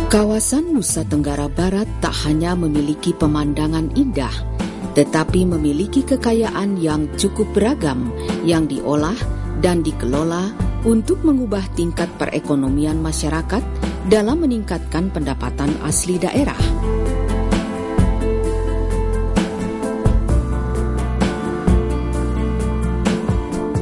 Kawasan Nusa Tenggara Barat tak hanya memiliki pemandangan indah, tetapi memiliki kekayaan yang cukup beragam yang diolah dan dikelola untuk mengubah tingkat perekonomian masyarakat dalam meningkatkan pendapatan asli daerah.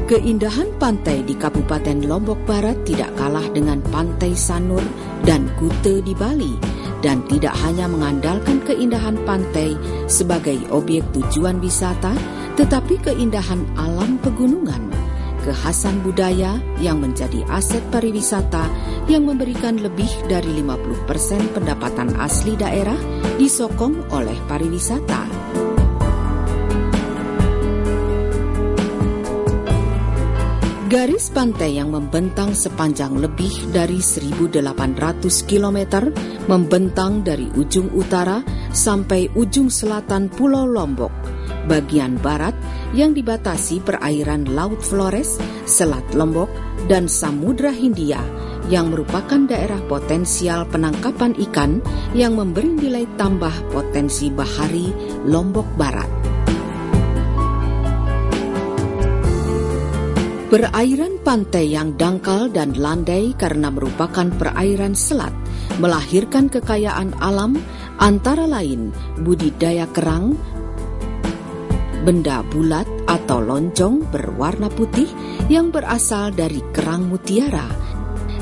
Keindahan pantai di Kabupaten Lombok Barat tidak kalah dengan Pantai Sanur dan Kute di Bali, dan tidak hanya mengandalkan keindahan pantai sebagai objek tujuan wisata, tetapi keindahan alam pegunungan, kekhasan budaya yang menjadi aset pariwisata yang memberikan lebih dari 50% pendapatan asli daerah disokong oleh pariwisata. Garis pantai yang membentang sepanjang lebih dari 1.800 km membentang dari ujung utara sampai ujung selatan Pulau Lombok, bagian barat yang dibatasi perairan Laut Flores, Selat Lombok, dan Samudra Hindia yang merupakan daerah potensial penangkapan ikan yang memberi nilai tambah potensi bahari Lombok Barat. Perairan pantai yang dangkal dan landai karena merupakan perairan selat melahirkan kekayaan alam antara lain budidaya kerang, benda bulat atau loncong berwarna putih yang berasal dari kerang mutiara,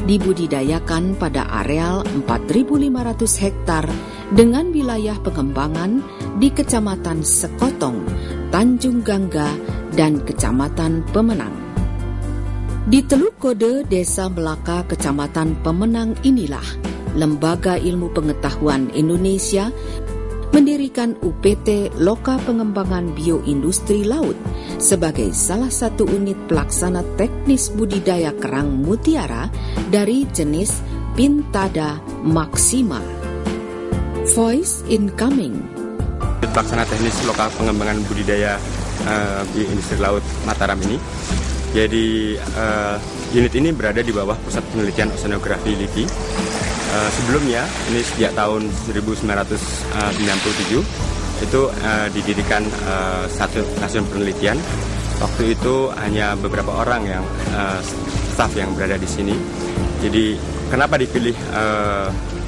dibudidayakan pada areal 4.500 hektar dengan wilayah pengembangan di Kecamatan Sekotong, Tanjung Gangga, dan Kecamatan Pemenang. Di Teluk Kode, Desa Melaka, Kecamatan Pemenang inilah Lembaga Ilmu Pengetahuan Indonesia mendirikan UPT Loka Pengembangan Bioindustri Laut sebagai salah satu unit pelaksana teknis budidaya kerang mutiara dari jenis Pintada Maxima. Voice Incoming. Pelaksana teknis Loka Pengembangan Budidaya Bioindustri Laut Mataram ini. Jadi unit ini berada di bawah Pusat Penelitian Oceanografi LIPI. Sebelumnya, ini sejak tahun 1997, itu didirikan satu stasiun penelitian. Waktu itu hanya beberapa orang yang staf yang berada di sini. Jadi kenapa dipilih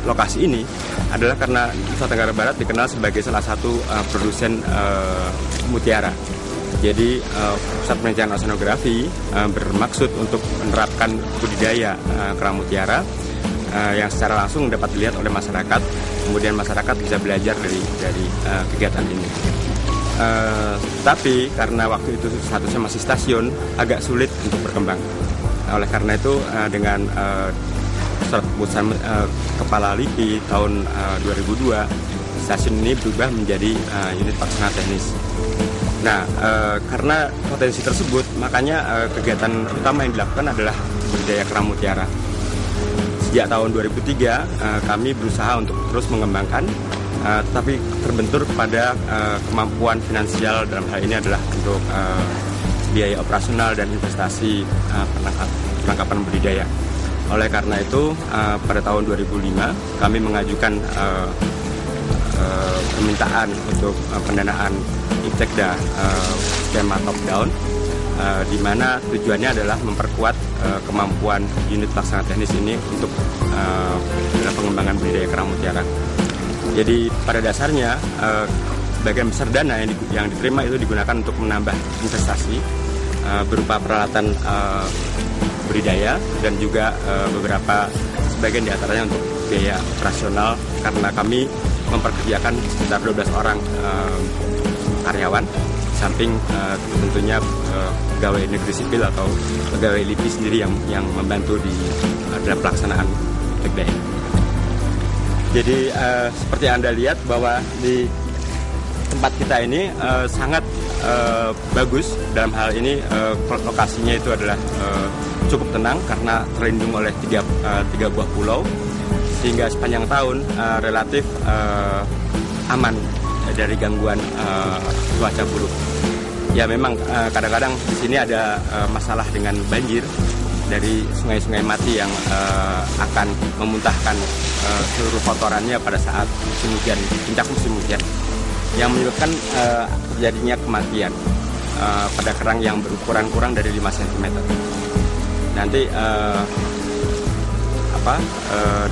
lokasi ini adalah karena Nusa Tenggara Barat dikenal sebagai salah satu produsen mutiara. Jadi Pusat Penelitian Oceanografi bermaksud untuk menerapkan budidaya kerang mutiara yang secara langsung dapat dilihat oleh masyarakat. Kemudian masyarakat bisa belajar dari kegiatan ini. Tapi karena waktu itu statusnya masih stasiun, agak sulit untuk berkembang. Oleh karena itu dengan surat keputusan Kepala LIPI tahun 2002, stasiun ini berubah menjadi unit pelaksana teknis. Nah, karena potensi tersebut, makanya kegiatan utama yang dilakukan adalah budidaya kerang mutiara. Sejak tahun 2003, kami berusaha untuk terus mengembangkan, tetapi terbentur pada kemampuan finansial dalam hal ini adalah untuk biaya operasional dan investasi penangkapan budidaya. Oleh karena itu, pada tahun 2005, kami mengajukan permintaan untuk pendanaan Iptekda skema top down, di mana tujuannya adalah memperkuat kemampuan unit pelaksana teknis ini untuk dalam pengembangan budidaya kerang mutiara. Jadi pada dasarnya bagian besar dana yang diterima itu digunakan untuk menambah investasi berupa peralatan budidaya dan juga beberapa sebagian diantaranya untuk biaya operasional, karena kami memperkerjakan sekitar 12 orang karyawan, samping tentunya pegawai negeri sipil atau pegawai LIPI sendiri yang membantu di dalam pelaksanaan Iptekda ini. Jadi seperti Anda lihat bahwa di tempat kita ini sangat bagus dalam hal ini, lokasinya itu adalah cukup tenang karena terlindung oleh tiga buah pulau, sehingga sepanjang tahun relatif aman dari gangguan cuaca buruk. Ya memang kadang-kadang di sini ada masalah dengan banjir, dari sungai-sungai mati yang akan memuntahkan seluruh kotorannya pada saat musim hujan, puncak musim hujan, yang menyebabkan terjadinya kematian pada kerang yang berukuran kurang dari 5 cm. Nanti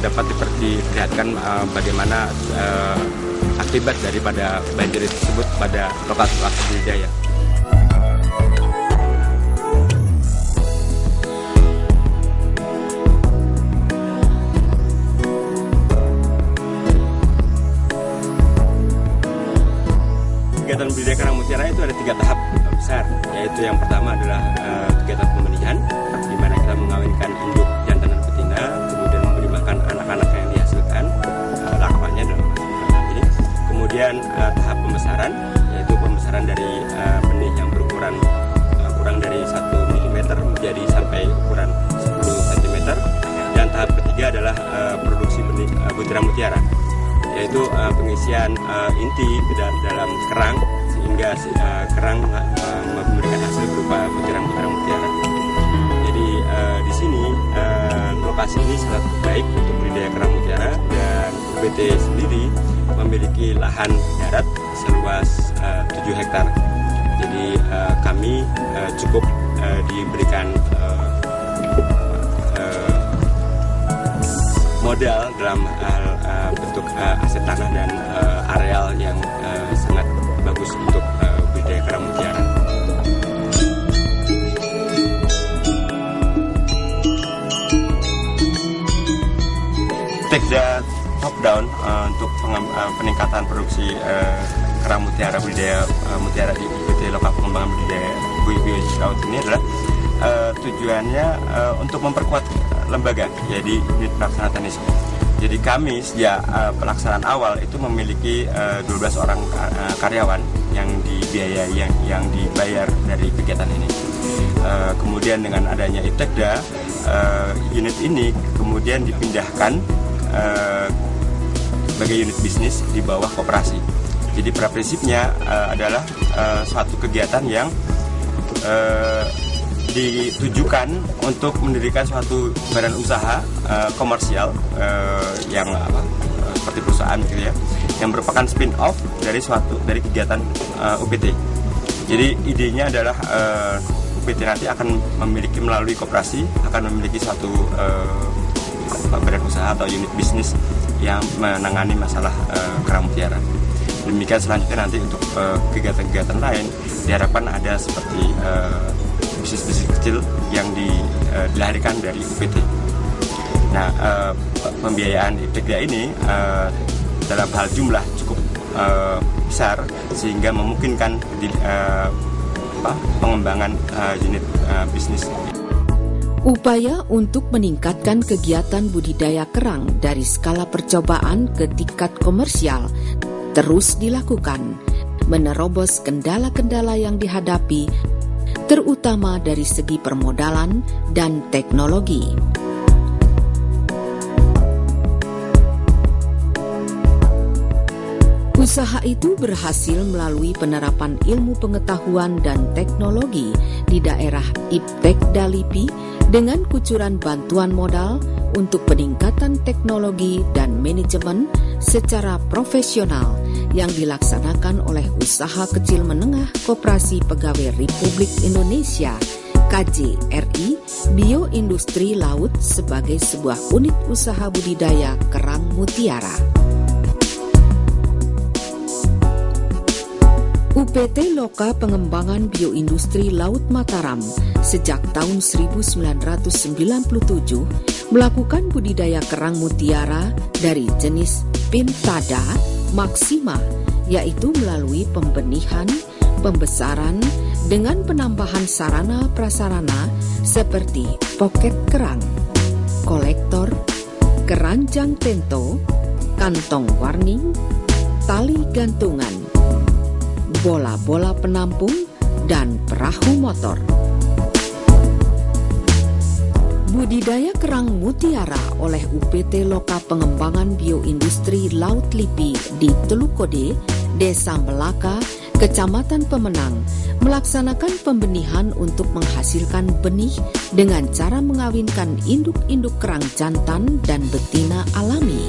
dapat diperlihatkan bagaimana akibat daripada banjir tersebut pada lokasi-lokasi budidaya. Kegiatan budidaya kerang mutiara itu ada 3 tahap besar, yaitu yang pertama adalah kegiatan pembenihan, di mana kita mengawinkan induk jantan dan betina, kemudian memberi makan anak-anak yang dihasilkan larvanya dalam ini. Kemudian tahap pembesaran, yaitu pembesaran dari benih yang berukuran kurang dari 1 mm menjadi sampai ukuran 10 cm. Dan tahap ketiga adalah produksi benih butiran mutiara, yaitu pengisian inti ke dalam kerang sehingga kerang memberikan hasil berupa butiran-butiran mutiara. Jadi di sini lokasi ini sangat baik untuk budidaya kerang mutiara, dan UPT sendiri memiliki lahan darat seluas 7 hektar. Jadi kami cukup diberikan modal dalam bentuk aset tanah dan areal yang sangat bagus untuk budidaya kerang mutiara. Take the top down untuk peningkatan produksi kerang mutiara, budidaya mutiara di UPT Lokal Pengembangan Budidaya Biologi Laut ini adalah tujuannya untuk memperkuat lembaga, jadi unit pelaksana teknis. Jadi kami sejak pelaksanaan awal itu memiliki 12 orang karyawan yang dibiayai, yang dibayar dari kegiatan ini. Kemudian dengan adanya IPTEKDA, unit ini kemudian dipindahkan sebagai unit bisnis di bawah koperasi. Jadi pada prinsipnya adalah suatu kegiatan yang ditujukan untuk mendirikan suatu badan usaha komersial yang seperti perusahaan gitu ya, yang merupakan spin-off dari kegiatan UPT. Jadi idenya adalah UPT nanti akan memiliki, melalui koperasi akan memiliki suatu badan usaha atau unit bisnis yang menangani masalah kerang mutiara. Demikian selanjutnya nanti untuk kegiatan-kegiatan lain diharapkan ada seperti bisnis-bisnis kecil yang dilahirkan dari UPT. Nah, pembiayaan IPTEKDA ini dalam hal jumlah cukup besar sehingga memungkinkan pengembangan unit bisnis. Upaya untuk meningkatkan kegiatan budidaya kerang dari skala percobaan ke tingkat komersial terus dilakukan, menerobos kendala-kendala yang dihadapi, terutama dari segi permodalan dan teknologi. Usaha itu berhasil melalui penerapan ilmu pengetahuan dan teknologi di daerah IPTEKDA LIPI dengan kucuran bantuan modal untuk peningkatan teknologi dan manajemen secara profesional yang dilaksanakan oleh Usaha Kecil Menengah Koperasi Pegawai Republik Indonesia KJRI Bioindustri Laut sebagai sebuah unit usaha budidaya kerang mutiara. UPT Loka Pengembangan Bioindustri Laut Mataram sejak tahun 1997 melakukan budidaya kerang mutiara dari jenis Pintada Maxima, yaitu melalui pembenihan, pembesaran dengan penambahan sarana-prasarana seperti poket kerang, kolektor, keranjang tento, kantong warning, tali gantungan, bola-bola penampung, dan perahu motor. Budidaya kerang mutiara oleh UPT Loka Pengembangan Bioindustri Laut LIPI di Teluk Kode, Desa Melaka, Kecamatan Pemenang melaksanakan pembenihan untuk menghasilkan benih dengan cara mengawinkan induk-induk kerang jantan dan betina alami.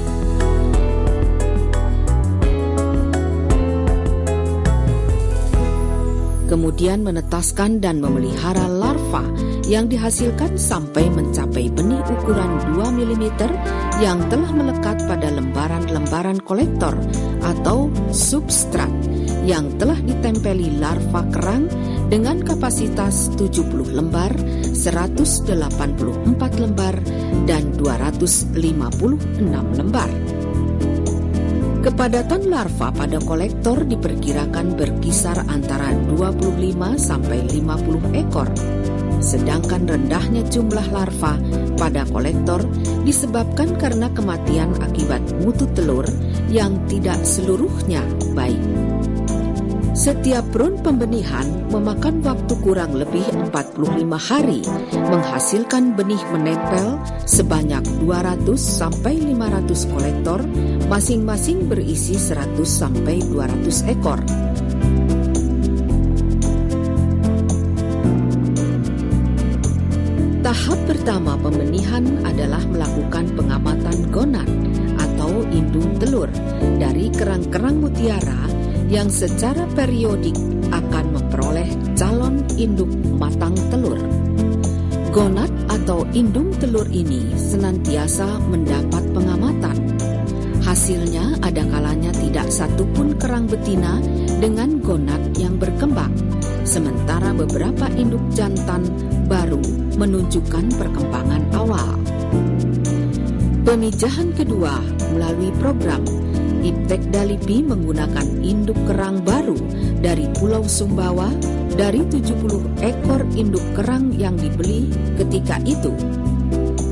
Kemudian menetaskan dan memelihara larva yang dihasilkan sampai mencapai benih ukuran 2 mm yang telah melekat pada lembaran-lembaran kolektor atau substrat yang telah ditempeli larva kerang dengan kapasitas 70 lembar, 184 lembar, dan 256 lembar. Kepadatan larva pada kolektor diperkirakan berkisar antara 25 sampai 50 ekor. Sedangkan rendahnya jumlah larva pada kolektor disebabkan karena kematian akibat mutu telur yang tidak seluruhnya baik. Setiap run pembenihan memakan waktu kurang lebih 45 hari, menghasilkan benih menempel sebanyak 200 sampai 500 kolektor, masing-masing berisi 100 sampai 200 ekor. Tahap pertama pembenihan adalah melakukan pengamatan gonad atau indung telur dari kerang-kerang mutiara yang secara periodik akan memperoleh calon induk matang telur. Gonad atau indung telur ini senantiasa mendapat pengamatan. Hasilnya ada kalanya tidak satupun kerang betina dengan gonad yang berkembang, sementara beberapa induk jantan baru menunjukkan perkembangan awal. Pemijahan kedua melalui program Iptekda LIPI menggunakan induk kerang baru dari Pulau Sumbawa dari 70 ekor induk kerang yang dibeli ketika itu.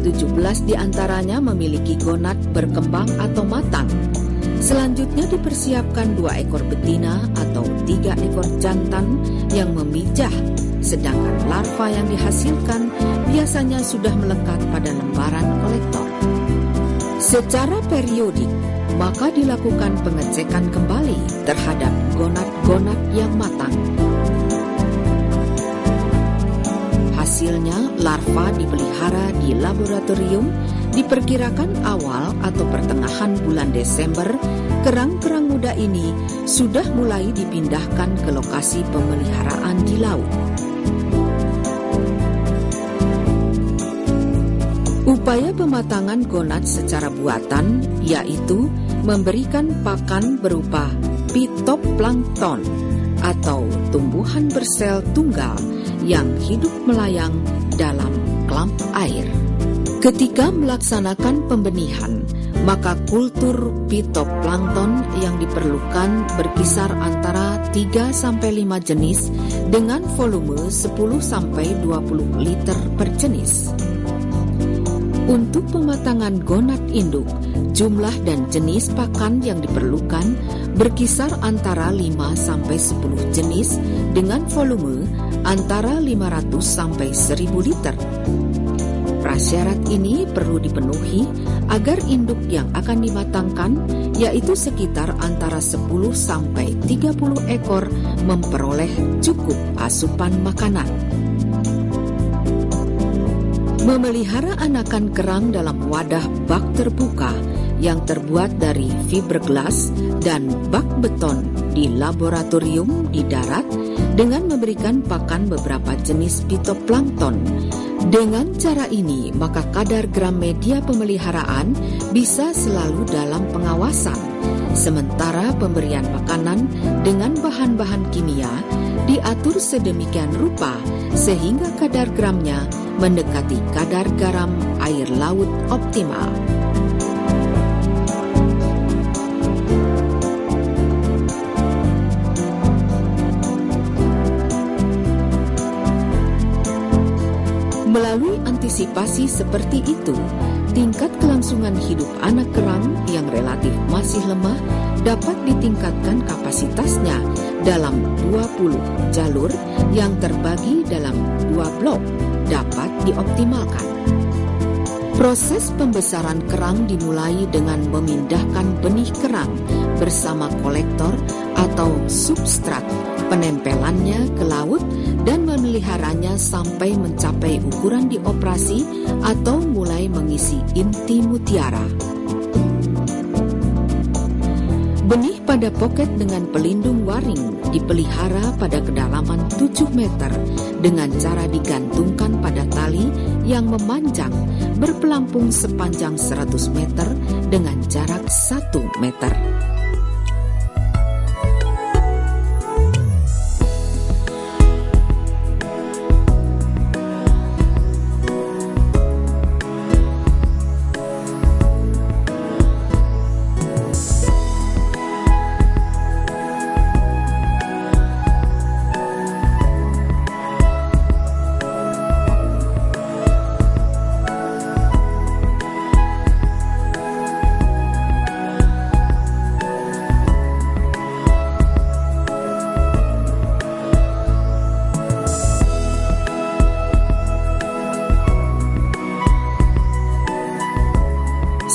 17 diantaranya memiliki gonad berkembang atau matang. Selanjutnya dipersiapkan 2 ekor betina atau 3 ekor jantan yang memijah, sedangkan larva yang dihasilkan biasanya sudah melekat pada lembaran kolektor. Secara periodik, maka dilakukan pengecekan kembali terhadap gonad-gonad yang matang. Hasilnya, larva dipelihara di laboratorium, diperkirakan awal atau pertengahan bulan Desember, kerang-kerang muda ini sudah mulai dipindahkan ke lokasi pemeliharaan di laut. Upaya pematangan gonad secara buatan yaitu memberikan pakan berupa phytoplankton atau tumbuhan bersel tunggal yang hidup melayang dalam kelamp air. Ketika melaksanakan pembenihan, maka kultur phytoplankton yang diperlukan berkisar antara 3-5 jenis dengan volume 10-20 liter per jenis. Untuk pematangan gonad induk, jumlah dan jenis pakan yang diperlukan berkisar antara 5-10 jenis dengan volume antara 500 sampai 1000 liter. Prasyarat ini perlu dipenuhi agar induk yang akan dimatangkan, yaitu sekitar antara 10 sampai 30 ekor, memperoleh cukup asupan makanan. Memelihara anakan kerang dalam wadah bak terbuka yang terbuat dari fiberglass dan bak beton di laboratorium di darat dengan memberikan pakan beberapa jenis phytoplankton. Dengan cara ini, maka kadar gram media pemeliharaan bisa selalu dalam pengawasan, sementara pemberian makanan dengan bahan-bahan kimia diatur sedemikian rupa sehingga kadar gramnya mendekati kadar garam air laut optimal. Melalui antisipasi seperti itu, tingkat kelangsungan hidup anak kerang yang relatif masih lemah dapat ditingkatkan kapasitasnya dalam 20 jalur yang terbagi dalam 2 blok dapat dioptimalkan. Proses pembesaran kerang dimulai dengan memindahkan benih kerang bersama kolektor atau substrat penempelannya ke laut dan memeliharanya sampai mencapai ukuran dioperasi atau mulai mengisi inti mutiara. Benih pada poket dengan pelindung waring dipelihara pada kedalaman 7 meter dengan cara digantungkan pada tali yang memanjang berpelampung sepanjang 100 meter dengan jarak 1 meter.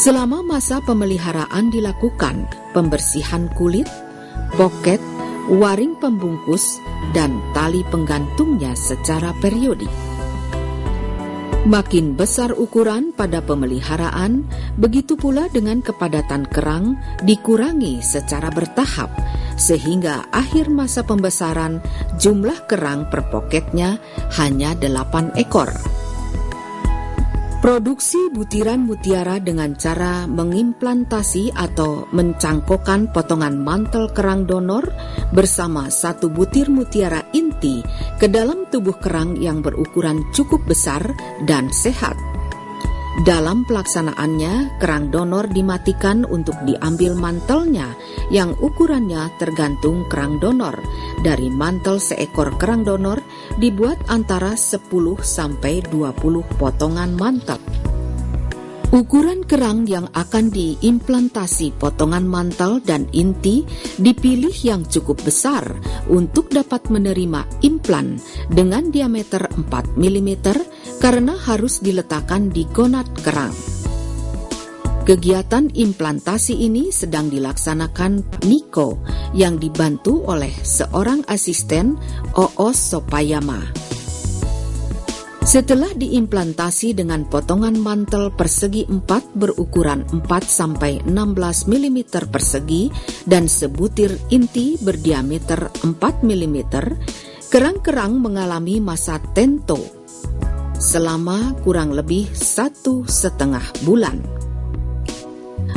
Selama masa pemeliharaan dilakukan pembersihan kulit, poket, waring pembungkus, dan tali penggantungnya secara periodik. Makin besar ukuran pada pemeliharaan, begitu pula dengan kepadatan kerang dikurangi secara bertahap, sehingga akhir masa pembesaran jumlah kerang per poketnya hanya 8 ekor. Produksi butiran mutiara dengan cara mengimplantasi atau mencangkokkan potongan mantel kerang donor bersama 1 butir mutiara inti ke dalam tubuh kerang yang berukuran cukup besar dan sehat. Dalam pelaksanaannya, kerang donor dimatikan untuk diambil mantelnya yang ukurannya tergantung kerang donor. Dari mantel seekor kerang donor dibuat antara 10 sampai 20 potongan mantel. Ukuran kerang yang akan diimplantasi potongan mantel dan inti dipilih yang cukup besar untuk dapat menerima implan dengan diameter 4 mm karena harus diletakkan di gonat kerang. Kegiatan implantasi ini sedang dilaksanakan Niko yang dibantu oleh seorang asisten Oos Sopayama. Setelah diimplantasi dengan potongan mantel persegi 4 berukuran 4-16 mm persegi dan sebutir inti berdiameter 4 mm, kerang-kerang mengalami masa tento selama kurang lebih 1,5 bulan.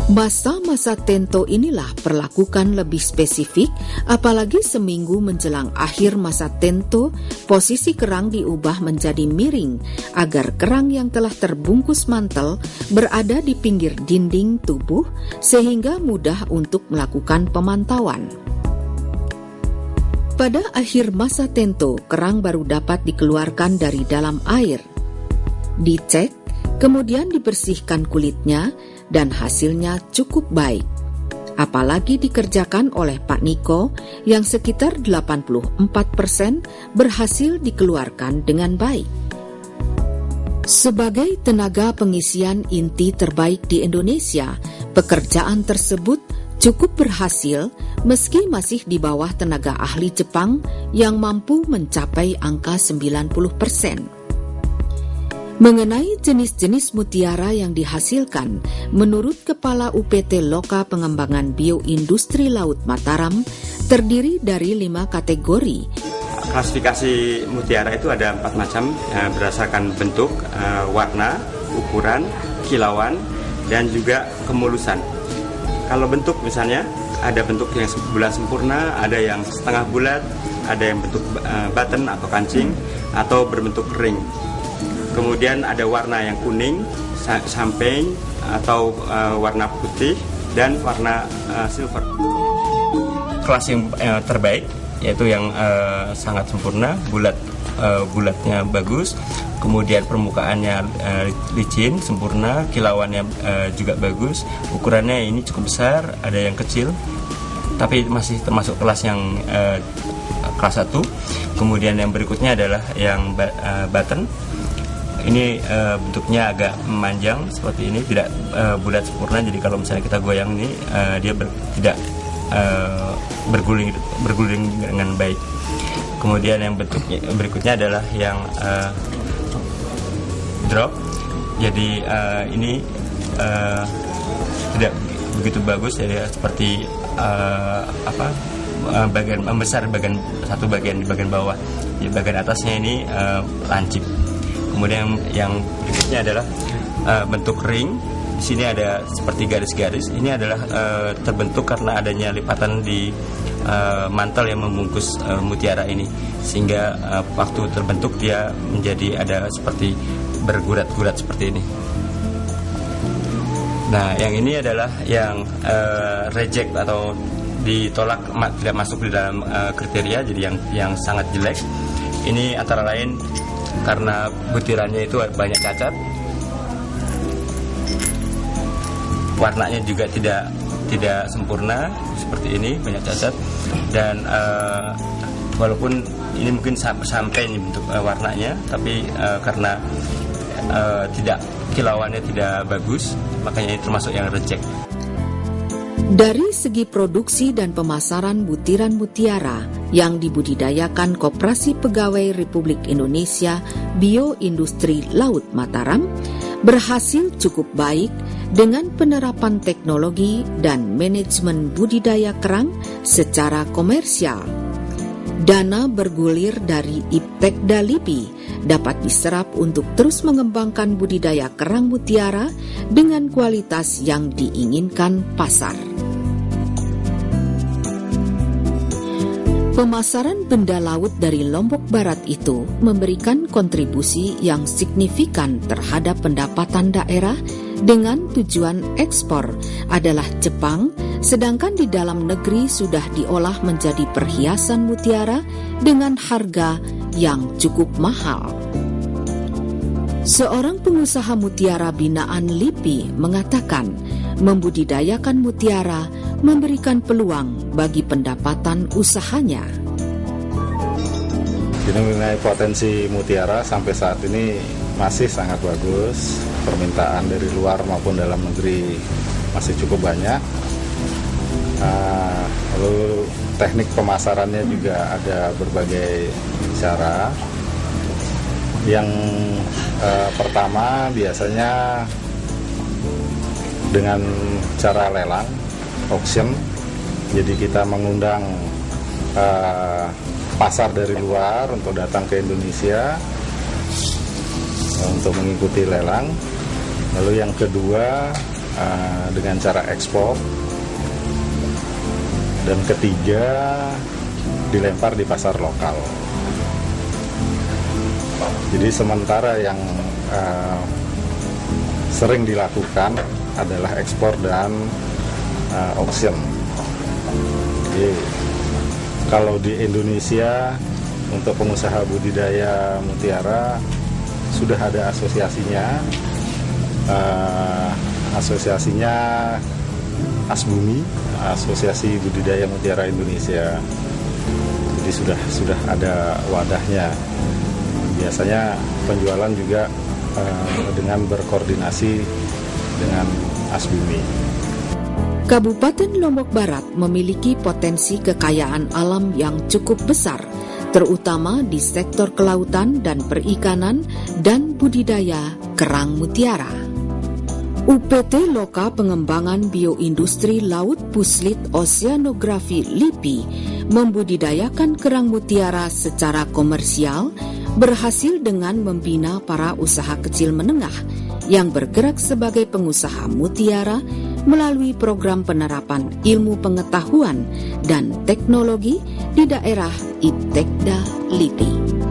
Masa-masa tento inilah perlakukan lebih spesifik, apalagi seminggu menjelang akhir masa tento, posisi kerang diubah menjadi miring agar kerang yang telah terbungkus mantel berada di pinggir dinding tubuh sehingga mudah untuk melakukan pemantauan. Pada akhir masa tento, kerang baru dapat dikeluarkan dari dalam air. Dicek, kemudian dibersihkan kulitnya, dan hasilnya cukup baik. Apalagi dikerjakan oleh Pak Niko yang sekitar 84% berhasil dikeluarkan dengan baik. Sebagai tenaga pengisian inti terbaik di Indonesia, pekerjaan tersebut cukup berhasil meski masih di bawah tenaga ahli Jepang yang mampu mencapai angka 90%. Mengenai jenis-jenis mutiara yang dihasilkan, menurut Kepala UPT Loka Pengembangan Bioindustri Laut Mataram, terdiri dari 5 kategori. Klasifikasi mutiara itu ada 4 macam, berdasarkan bentuk, warna, ukuran, kilauan, dan juga kemulusan. Kalau bentuk misalnya, ada bentuk yang bulat sempurna, ada yang setengah bulat, ada yang bentuk button atau kancing, atau berbentuk ring. Kemudian ada warna yang kuning, champagne atau warna putih, dan warna silver. Kelas yang terbaik yaitu yang sangat sempurna, bulatnya bagus, kemudian permukaannya licin, sempurna, kilauannya juga bagus, ukurannya ini cukup besar, ada yang kecil, tapi masih termasuk kelas yang kelas 1. Kemudian yang berikutnya adalah yang button. Ini bentuknya agak memanjang seperti ini, tidak bulat sempurna. Jadi kalau misalnya kita goyang ini, dia tidak berguling dengan baik. Kemudian yang bentuknya berikutnya adalah yang drop. Jadi ini tidak begitu bagus, jadi seperti bagian membesar satu bagian di bagian bawah. Di bagian atasnya ini lancip. Kemudian yang berikutnya adalah bentuk ring. Di sini ada seperti garis-garis. Ini adalah terbentuk karena adanya lipatan di mantel yang membungkus mutiara ini, sehingga waktu terbentuk dia menjadi ada seperti bergurat-gurat seperti ini. Nah, yang ini adalah yang reject atau ditolak, tidak masuk di dalam kriteria, jadi yang sangat jelek. Ini antara lain karena butirannya itu banyak cacat, warnanya juga tidak sempurna seperti ini, banyak cacat, dan walaupun ini mungkin sampai ini bentuk warnanya, tapi karena kilauannya tidak bagus, makanya ini termasuk yang reject. Dari segi produksi dan pemasaran butiran mutiara yang dibudidayakan Koperasi Pegawai Republik Indonesia Bioindustri Laut Mataram berhasil cukup baik dengan penerapan teknologi dan manajemen budidaya kerang secara komersial. Dana bergulir dari Iptekda LIPI dapat diserap untuk terus mengembangkan budidaya kerang mutiara dengan kualitas yang diinginkan pasar. Pemasaran benda laut dari Lombok Barat itu memberikan kontribusi yang signifikan terhadap pendapatan daerah dengan tujuan ekspor adalah Jepang, sedangkan di dalam negeri sudah diolah menjadi perhiasan mutiara dengan harga yang cukup mahal. Seorang pengusaha mutiara binaan LIPI mengatakan, membudidayakan mutiara memberikan peluang bagi pendapatan usahanya. Jadi mengenai potensi mutiara sampai saat ini masih sangat bagus. Permintaan dari luar maupun dalam negeri masih cukup banyak. Lalu teknik pemasarannya juga ada berbagai cara. Yang pertama biasanya dengan cara lelang, auction. Jadi kita mengundang pasar dari luar untuk datang ke Indonesia untuk mengikuti lelang. Lalu yang kedua dengan cara ekspor, dan ketiga dilempar di pasar lokal. Jadi sementara yang sering dilakukan adalah ekspor dan auction. Jadi kalau di Indonesia untuk pengusaha budidaya mutiara sudah ada asosiasinya, asosiasinya ASBUMI, Asosiasi Budidaya Mutiara Indonesia. Jadi sudah ada wadahnya. Biasanya penjualan juga dengan berkoordinasi dengan ASBUMI. Kabupaten Lombok Barat memiliki potensi kekayaan alam yang cukup besar, terutama di sektor kelautan dan perikanan dan budidaya kerang mutiara. UPT Loka Pengembangan Bioindustri Laut Puslit Oceanografi LIPI membudidayakan kerang mutiara secara komersial berhasil dengan membina para usaha kecil menengah yang bergerak sebagai pengusaha mutiara melalui program penerapan ilmu pengetahuan dan teknologi di daerah Iptekda LIPI.